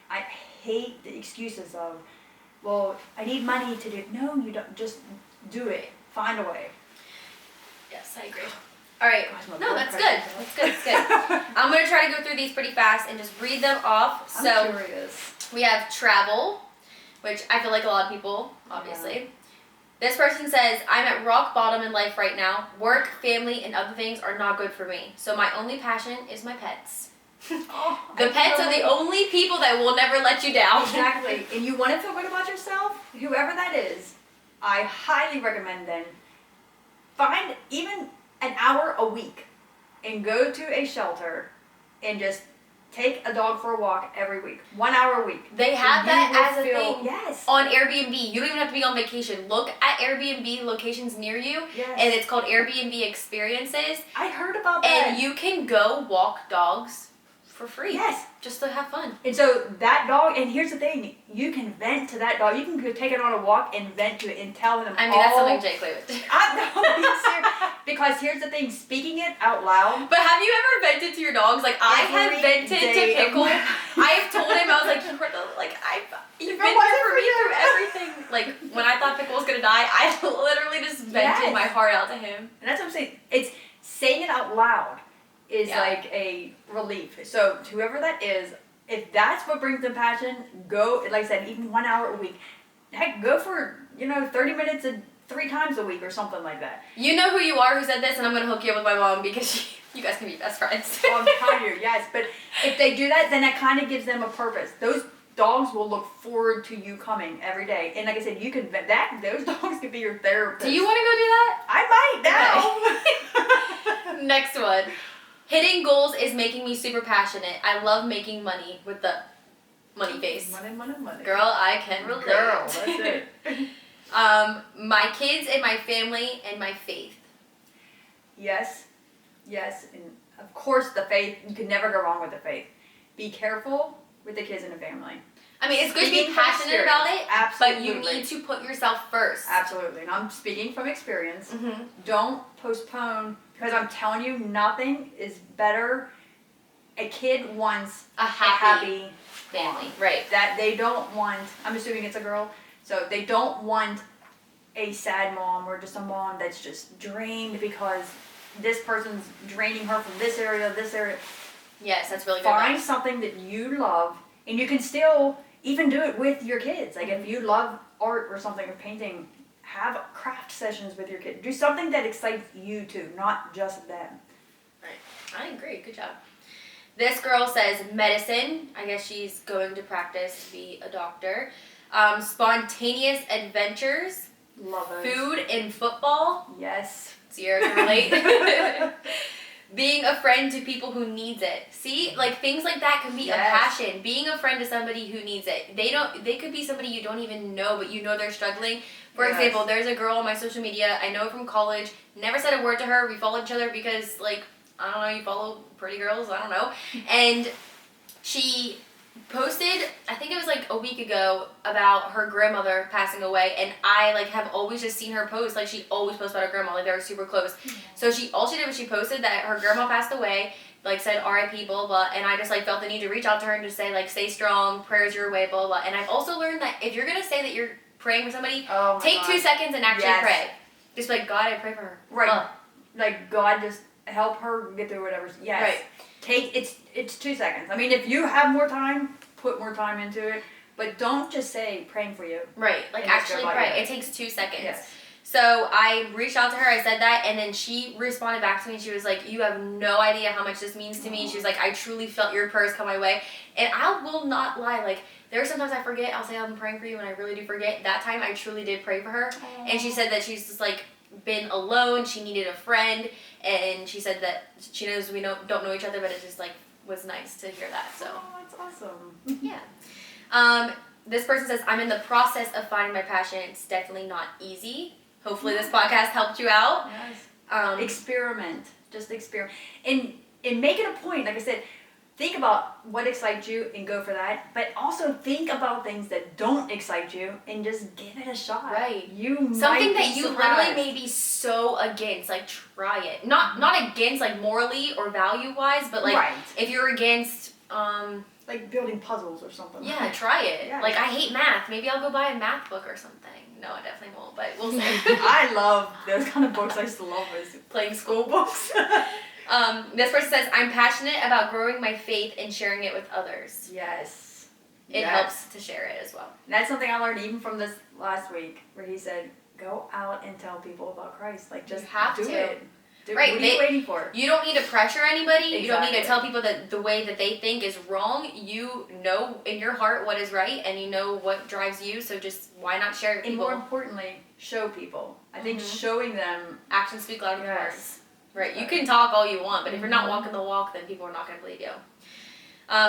I hate the excuses of, well, I need money to do it. No, you don't. Just do it. Find a way.
Yes, I agree. All right.
Gosh, my
No,
blood
that's good.
pressure's
That's good. That's good. I'm gonna try to go through these pretty fast and just read them off.
I'm
So
curious.
we have travel, which I feel like a lot of people, obviously. This person says, I'm at rock bottom in life right now. Work, family, and other things are not good for me. So my only passion is my pets.
Oh,
The pets are the only people that will never let you down.
Exactly. And you want to feel good about yourself? Whoever that is, I highly recommend then find even an hour a week and go to a shelter and just take a dog for a walk every week. 1 hour a week.
They have
And you
that
will
as a
feel-
thing
Yes.
on Airbnb. You don't even have to be on vacation. Look at Airbnb locations near you,
Yes.
and it's called Airbnb Experiences.
I heard about that.
And you can go walk dogs for free.
Yes.
Just to have fun.
And so that dog, and here's the thing, you can vent to that dog. You can go take it on a walk and vent to it and tell them
I mean, that's
all.
something Jake would do.
I'm being serious. Because here's the thing, speaking it out loud.
But have you ever vented to your dogs? Like I have
Every
vented to
day of
Pickle.
my-
I have told him, I was like, you've
If it
been
wasn't
there for
for
me
you.
through everything. Like when I thought Pickle was gonna die, I literally just vented
Yes.
my heart out to him.
And that's what I'm saying. It's saying it out loud is
Yeah.
like a relief. So to whoever that is, if that's what brings them passion, go, like I said, even 1 hour a week. Heck, go for, 30 minutes 3 times a week or something like that.
You know who you are who said this, and I'm gonna hook you up with my mom because you guys can be best friends.
Oh, I'm telling you, yes. But if they do that, then that kind of gives them a purpose. Those dogs will look forward to you coming every day. And like I said, you can those dogs could be your therapist.
Do you want to go do that?
I might now.
Next one. Hitting goals is making me super passionate. I love making money with the money face.
Money.
Girl, I can relate.
Girl, that's it.
My kids and my family and my faith.
Yes, and of course the faith, you can never go wrong with the faith. Be careful with the kids and the family.
I mean, it's good to be
Speaking from
passionate about it, but you
Absolutely.
need to put yourself first.
Absolutely, and I'm speaking from experience.
Mm-hmm.
Don't postpone, because I'm telling you, nothing is better. A kid wants
A
a happy
family.
mom.
Right.
That they don't want, I'm assuming it's a girl, so they don't want a sad mom or just a mom that's just drained because this person's draining her from this area.
Yes, that's really good.
Find
advice.
something that you love, and you can still even do it with your kids. Like if you love art or something or painting, have craft sessions with your kids. Do something that excites you too, not just them.
Right. I agree. Good job. This girl says medicine. I guess she's going to practice to be a doctor. Spontaneous adventures.
Love it.
Food and football.
Yes.
Sierra can relate. Being a friend to people who needs it. See, like things like that can be a
Yes.
passion. Being a friend to somebody who needs it. They could be somebody you don't even know, but you know they're struggling. For
Yes.
example, there's a girl on my social media I know from college. Never said a word to her. We follow each other because, like, I don't know, you follow pretty girls, I don't know. And she posted, I think it was like a week ago, about her grandmother passing away, and I like have always just seen her post, like she always posts about her grandma, like they were super close. So all she did was she posted that her grandma passed away, like said R.I.P. blah blah, and I just like felt the need to reach out to her and just say like stay strong, prayers your way, blah blah. And I've also learned that if you're gonna say that you're praying for somebody,
Oh my
take
God.
2 seconds and actually
Yes.
pray. Just be like, God, I pray for her.
Right.
Blah.
Like God just help her get through whatever. Yes.
Right.
Take it's 2 seconds. I mean, if you have more time, put more time into it. But don't just say praying for you.
Right, like
And just
actually
go by
pray.
it.
It takes 2 seconds.
Yes.
So I reached out to her, I said that, and then she responded back to me. She was like, you have no idea how much this means to me. She was like, I truly felt your prayers come my way. And I will not lie, like, there are sometimes I forget, I'll say I'm praying for you, and I really do forget. That time I truly did pray for her.
Aww.
And she said that she's just like been alone, she needed a friend, and she said that she knows we don't know each other, but it just like was nice to hear that. So
Oh, that's awesome.
yeah. This person says, I'm in the process of finding my passion. It's definitely not easy. Hopefully this podcast helped you out.
Yes. Experiment. Just experiment. And make it a point, like I said, think about what excites you and go for that. But also think about things that don't excite you and just give it a shot.
Right.
You
Something
might
that
be
you
surprised.
literally may be so against, like try it. Not against like morally or value wise, but like
Right.
if you're against
Like building puzzles or something.
yeah, try it.
Yeah.
Like I hate math. Maybe I'll go buy a math book or something. No, I definitely won't, but we'll see.
I love those kind of books. I used to love those
Playing school
books.
This person says, I'm passionate about growing my faith and sharing it with others.
Yes.
It helps to share it as well.
And that's something I learned even from this last week, where he said, go out and tell people about Christ. Like, just
You have
do
to.
it. Do
Right,
it. What are you waiting for?
You don't need to pressure anybody. You don't need to
Exactly.
tell people that the way that they think is wrong. You know in your heart what is right, and you know what drives you, so just why not share it with
And
people?
more importantly, show people. I think
Mhm.
showing them.
Actions speak louder than
Yes.
words. Right, you can talk all you want, but if you're not walking the walk, then people are not going to believe you.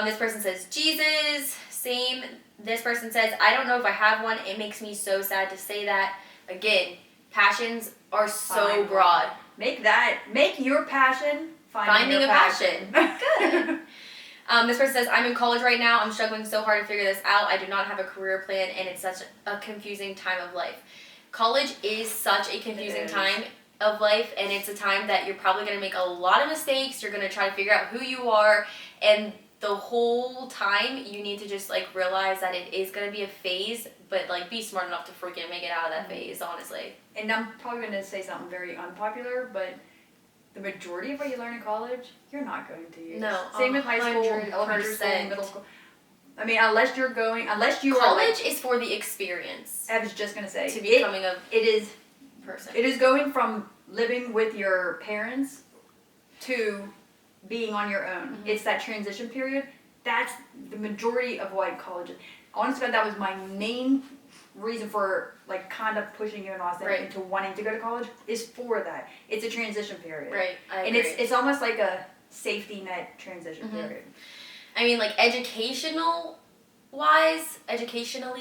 This person says, Jesus, same. This person says, I don't know if I have one. It makes me so sad to say that. Again, passions are so
Find one.
broad.
Make your passion
Finding
your
a passion. Good. This person says, I'm in college right now. I'm struggling so hard to figure this out. I do not have a career plan, and it's such a confusing time of life. College is such a confusing
is.
time of life, and it's a time that you're probably going to make a lot of mistakes. You're going to try to figure out who you are, and the whole time you need to just like realize that it is going to be a phase, but like be smart enough to freaking make it out of that phase, honestly.
And I'm probably going to say something very unpopular, but the majority of what you learn in college, you're not going to use.
No,
Same with high school,
100%.
elementary school, middle school. I mean, unless you are
College is for the experience
I was just going to say.
to becoming a
It is
person.
It is going from living with your parents to being on your own.
Mhm.
It's that transition period. That's the majority of why college is. Honestly, that was my main reason for like kind of pushing you and Austin
Right.
into wanting to go to college is for that. It's a transition period.
Right, I
And
agree.
it's almost like a safety net transition
Mhm.
period.
I mean, like educationally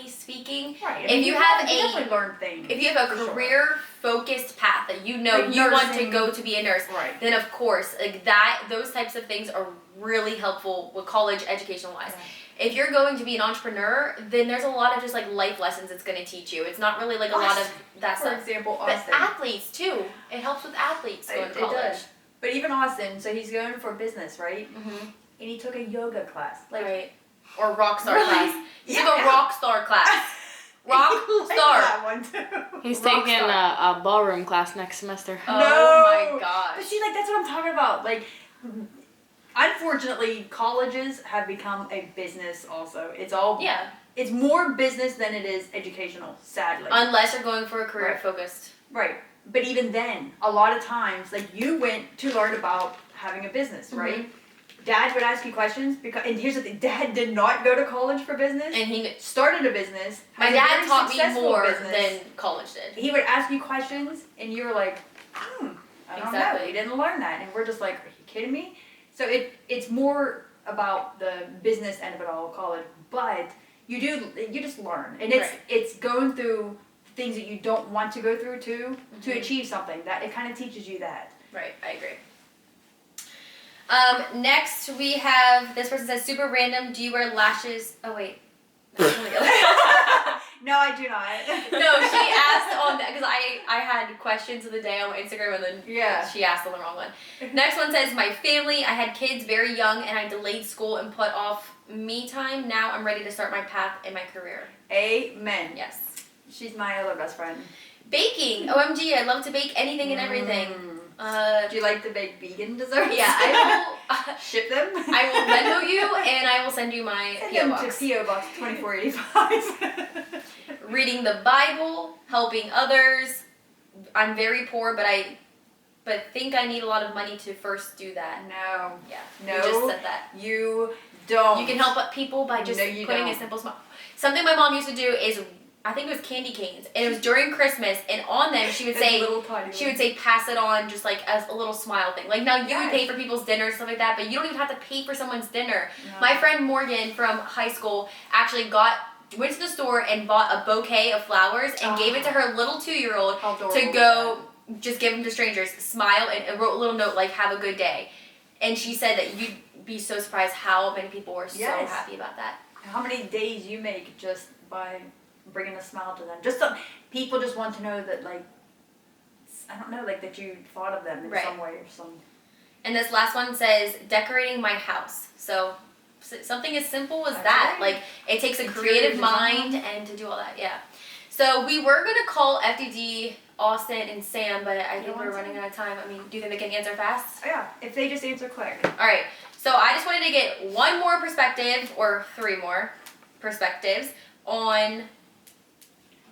speaking,
Right.
If you have a-
definitely learn things.
if you have a
For sure.
career-focused path that you know
Like
you want to
nursing.
go to be a nurse,
Right.
then of course, like those types of things are really helpful with college education-wise. If you're going to be an entrepreneur, then there's a lot of just like life lessons it's going to teach you. It's not really like a lot of that
For
stuff.
example,
But
Austin.
athletes too. It helps with athletes going to
It
college.
does. But even Austin, so he's going for business, right?
Mm-hmm.
And he took a yoga class. Like,
Right. Or rock star
Really?
class. You
Yeah.
took a rock star class. Rock
I like
star.
that one too.
He's
Rock
taking
star.
a ballroom class next semester.
Oh
No.
my gosh.
But see, like, that's what I'm talking about. Like, unfortunately, colleges have become a business also. It's all,
Yeah.
it's more business than it is educational, sadly.
Unless you're going for a career
Right.
focused.
Right. But even then, a lot of times, like, you went to learn about having a business, right? Dad would ask you questions, and here's the thing, Dad did not go to college for business.
And he
Started a business.
my
has a
dad
very
taught me
successful
more
business.
than college did.
He would ask you questions, and you were like, I don't know.
Exactly.
We didn't learn that. And we're just like, are you kidding me? So it's more about the business end of it all, college. But you just learn. And
Right.
it's going through things that you don't want to go through to achieve something. That it kind of teaches you that.
Right, I agree. Next we have, this person says, super random, do you wear lashes? Oh wait. That's something else.
No, I do not.
No, she asked on that, because I had questions of the day on my Instagram, and then
Yeah.
she asked on the wrong one. Next one says, my family, I had kids very young, and I delayed school and put off me time. Now I'm ready to start my path in my career.
Amen.
Yes.
She's my other best friend.
Baking. OMG, I love to bake anything and everything.
Do you like to bake vegan desserts?
Yeah, I
Ship them?
will Venmo you, and I will send you my
Send
P.O.
them
box.
to P.O. Box 2485.
Reading the Bible, helping others, I'm very poor, but think I need a lot of money to first do that.
No.
Yeah.
No.
You just said that.
You don't.
You can help people by just
No, you
putting
don't.
a simple smile. Something my mom used to do is, I think it was candy canes, and it was during Christmas, and on them she would
Those
say,
little tiny ones.
pass it on, just like as a little smile thing. Like now you would
Yes.
pay for people's dinner, stuff like that, but you don't even have to pay for someone's dinner.
No.
My friend Morgan from high school actually went to the store and bought a bouquet of flowers and gave it to her little 2-year-old
How adorable
to
is
go just give them to strangers, smile, and wrote a little note like, have a good day. And she said that you'd be so surprised how many people were so
Yes.
happy about that.
How many days you make just by bringing a smile to them? Just some people just want to know that, like, I don't know, like that you thought of them in
Right.
some way or some.
And this last one says, decorating my house. So something as simple as
That's
that.
right.
Like, it takes a
Interior
creative
design.
mind and to do all that, yeah. So we were going to call FDD, Austin, and Sam, but I think we're running out of time. I mean, do you think they can answer fast?
Oh, yeah, if they just answer quick.
All right. So I just wanted to get one more perspective, or 3 more perspectives, on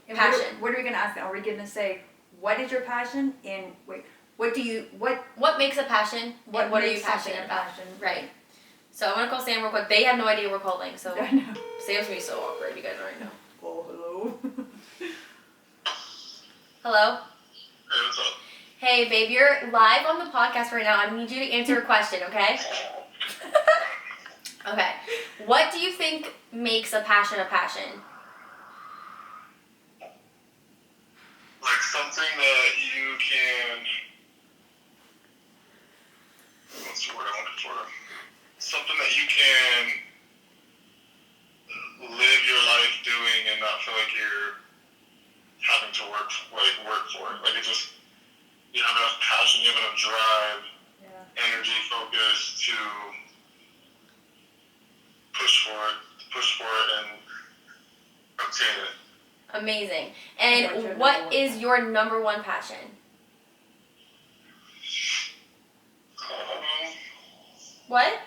And
passion.
What are we gonna ask them? Are we gonna say, what is your passion? And wait, what
What makes a passion? And what are you
makes
passionate
something a
about?
passion?
Right. So I'm going to call Sam real quick. They have no idea we're calling, so
I know.
Sam's going to be so awkward. You guys already know.
Oh, hello.
Hello?
Hey, what's up?
Hey, babe, you're live on the podcast right now. I need you to answer a question, okay? Okay. What do you think makes a passion a passion?
Like something that you can. What's the word I'm looking for? Something that you can live your life doing and not feel like you're having to work for it. Like it just, you have enough passion, you have enough drive,
Yeah.
energy, focus to push for it and obtain it.
Amazing.
What's your
And
number
what
one
is your number one passion? What?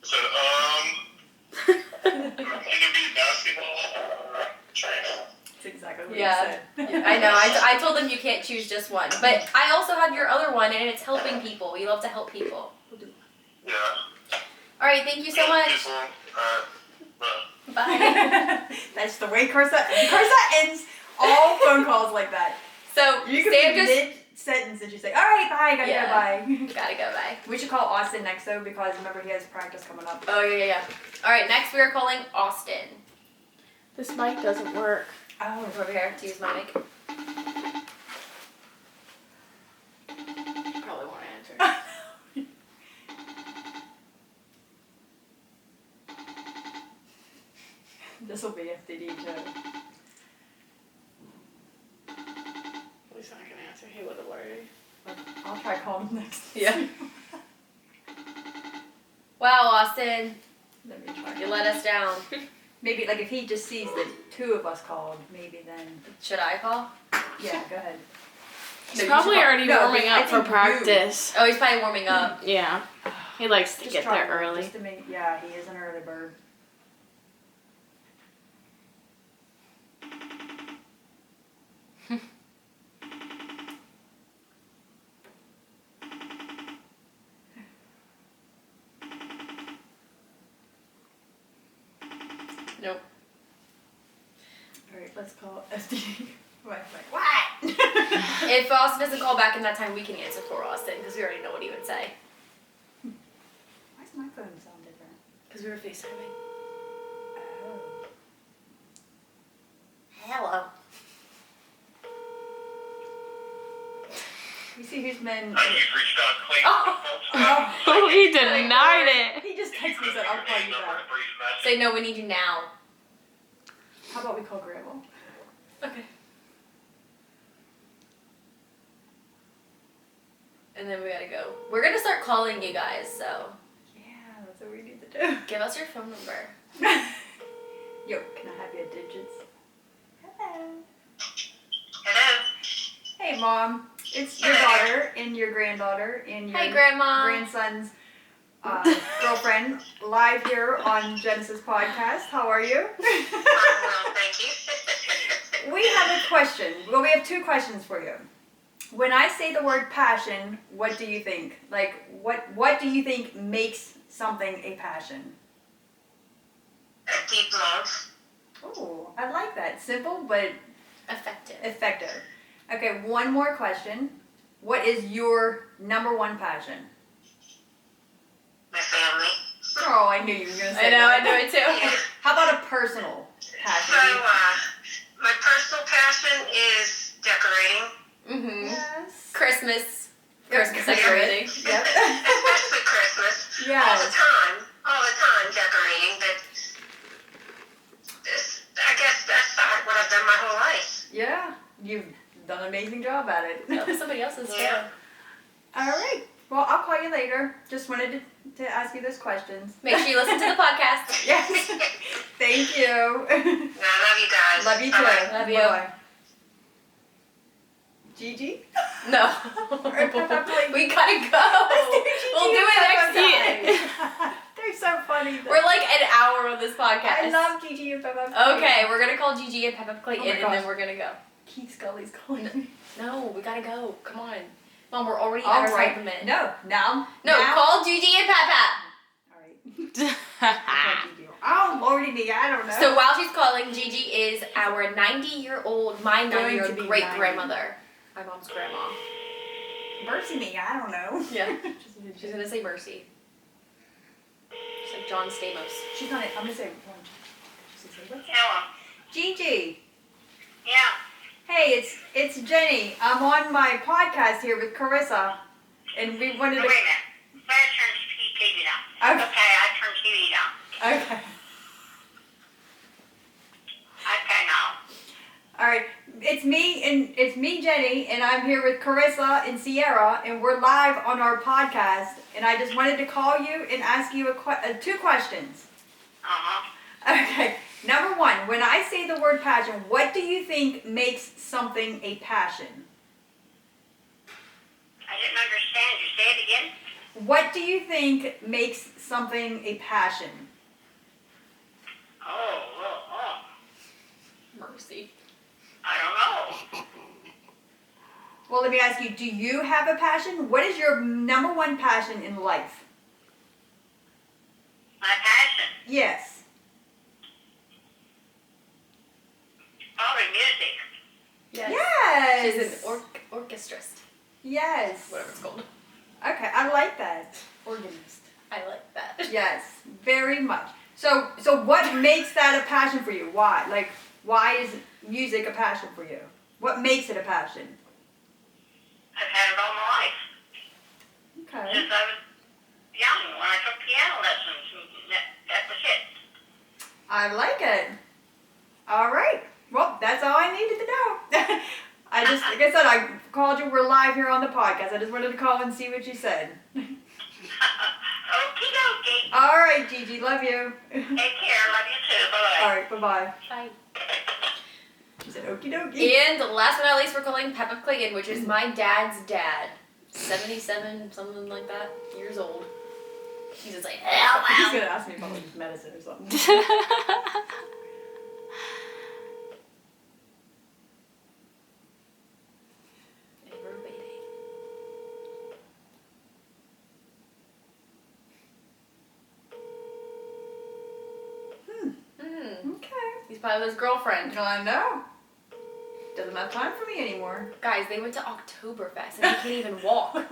Said, either be basketball or training.
That's exactly what
Yeah.
you said.
I know. I told them you can't choose just one. But I also have your other one, and it's helping people. You love to help people.
Yeah.
All right. Thank you so much.
People, bye.
Bye.
That's the way Carissa ends all phone calls like that.
So
You can
Sam
be
just
mid-sentence and she's like, all right, bye, gotta
Yeah.
go, bye.
gotta go. Bye.
We should call Austin next, though, because remember he has practice coming up.
Oh yeah. All right. Next we are calling Austin.
This mic doesn't work.
Oh.
Over here to use my mic.
Probably won't answer.
This will be FDD, too.
At least I can answer. He would have worried.
I'll try calling him next.
Yeah. Wow, Austin,
Let me try.
you let us down.
Maybe, like, if he just sees that 2 of us called, maybe then.
Should I call?
Yeah, go ahead.
He's
No, you
probably
should call-
already
no,
warming
I
up for
think you.
practice.
Oh, he's probably warming up.
Yeah. He likes to
Just
get
try
there
him,
early.
Just to make, yeah, he is an early bird.
Nope.
Alright, let's call FDD. What? What?
If Austin doesn't call back in that time, we can answer for Austin because we already know what he would say.
Why does my phone sound different?
Because we were FaceTiming.
Oh.
Hello.
You see who's been.
I just reached out clean.
Oh, he denied it.
He just texted me and said, I'll call you back.
Say no, we need you now.
How about we call Grandma?
Okay. And then we gotta go. We're gonna start calling you guys, so
Yeah, that's what we need to do.
give us your phone number.
Yo, can I have your digits? Hello.
Hello.
Hey, Mom. It's your daughter and your granddaughter and your
Hey, Grandma.
grandson's girlfriend live here on Genesis Podcast. How are you?
Well, thank you.
We have a question. Well, we have two questions for you. When I say the word passion, what do you think? Like, what do you think makes something a passion?
A deep love.
Oh, I like that. Simple but
Effective.
effective. Okay, one more question. What is your number one passion?
My family.
Oh, I knew you were going to say
I know, I
that.
know it too.
Yeah.
How about a personal passion?
So, my personal passion is decorating.
Mm-hmm.
Yes.
Christmas
Yes.
decorating.
Yep.
Especially Christmas.
Yes.
All the time decorating. But I guess that's what I've done my whole life.
Yeah, you've done an amazing job at it.
That was somebody else's
Yeah.
too.
All right. Well, I'll call you later. Just wanted to ask you those questions.
Make sure you listen to the podcast.
Yes. Thank you.
No, I love you guys.
Love you too.
Bye-bye.
Love you.
Bye-bye. Gigi?
No.
Probably.
We gotta go. We'll do it next time.
They're so funny.
We're like an hour on this podcast.
I love Gigi and Peppa.
Okay, we're gonna call Gigi and Peppa Clayton,
Oh my
and
gosh.
then we're gonna go.
Keith Scully's calling me.
No, we gotta go. Come on. Mom, we're already
All
at our
right.
time limit.
No, now.
No,
now.
call Gigi and Peppa.
All right. Oh, Lordy me, I don't know.
So while she's calling, Gigi is our 90-year-old, my
Going to
90-year-old
be
great-grandmother. My mom's grandma.
Mercy me, I don't know.
Yeah. She's gonna say Mercy. She's like John Stamos.
She's gonna. I'm gonna say one. She's gonna say, what's
Hello.
Gigi.
Yeah.
Hey, it's Jenny. I'm on my podcast here with Carissa, and we wanted
Wait a
to.
minute. Better turn TV down.
Okay.
Okay, I turn TV down.
Okay.
Okay, now.
All right. It's me, Jenny, and I'm here with Carissa and Sierra, and we're live on our podcast. And I just wanted to call you and ask you two questions.
Uh-huh.
Okay. Number one, when I say the word passion, what do you think makes something a passion?
I didn't understand you. Say it again.
What do you think makes something a passion?
Oh.
Mercy.
I don't know.
Well, let me ask you, do you have a passion? What is your number one passion in life?
My passion.
Yes.
Probably music.
Yes.
Yes.
She's an orchestrist.
Yes.
Whatever it's called.
Okay, I like that. Organist.
I like that.
Yes, very much. So what makes that a passion for you? Why? Like, why is music a passion for you? What makes it a passion?
I've had it all my life.
Okay.
Since I was young, when I took piano lessons. That was it.
I like it. All right. Well, that's all I needed to know. I just, like I said, I called you. We're live here on the podcast. I just wanted to call and see what you said.
Okie dokie.
All right, Gigi. Love you.
Take care. Love you too. Bye-bye.
All right. Bye-bye.
Bye.
She said okie dokie.
And last but not least, we're calling Peppa Clayton, which is my dad's dad. 77, something like that, years old. He's just like, hell
He's
wow.
going to ask me about like medicine or something. Okay.
He's probably with his girlfriend.
I know. Doesn't have time for me anymore.
Guys, they went to Oktoberfest and he can't even walk.
You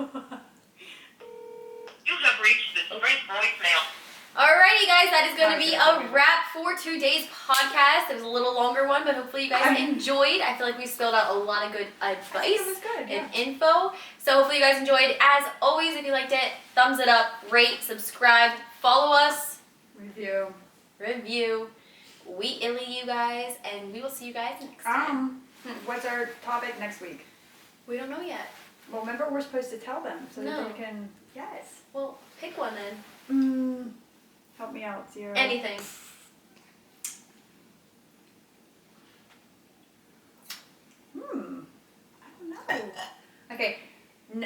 have reached the Sprint voicemail.
Alrighty, guys, that is going to be a wrap for today's podcast. It was a little longer one, but hopefully you guys enjoyed. I feel like we spilled out a lot of good advice
It was good,
and info. So hopefully you guys enjoyed. As always, if you liked it, thumbs it up, rate, subscribe, follow us,
Review.
review. We illy you guys, and we will see you guys next time.
What's our topic next week?
We don't know yet.
Well, remember we're supposed to tell them so
No.
that they can. Yes.
Well, pick one then.
Help me out, Sierra.
Anything.
I don't know. Okay.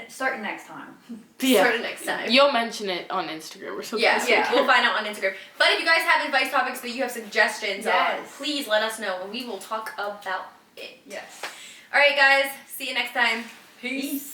Start next time.
Start it next time.
You'll mention it on Instagram or something.
Yeah, we'll find out on Instagram. But if you guys have advice topics that you have suggestions
Yes.
on, please let us know and we will talk about it.
Yes.
All right, guys. See you next time.
Peace.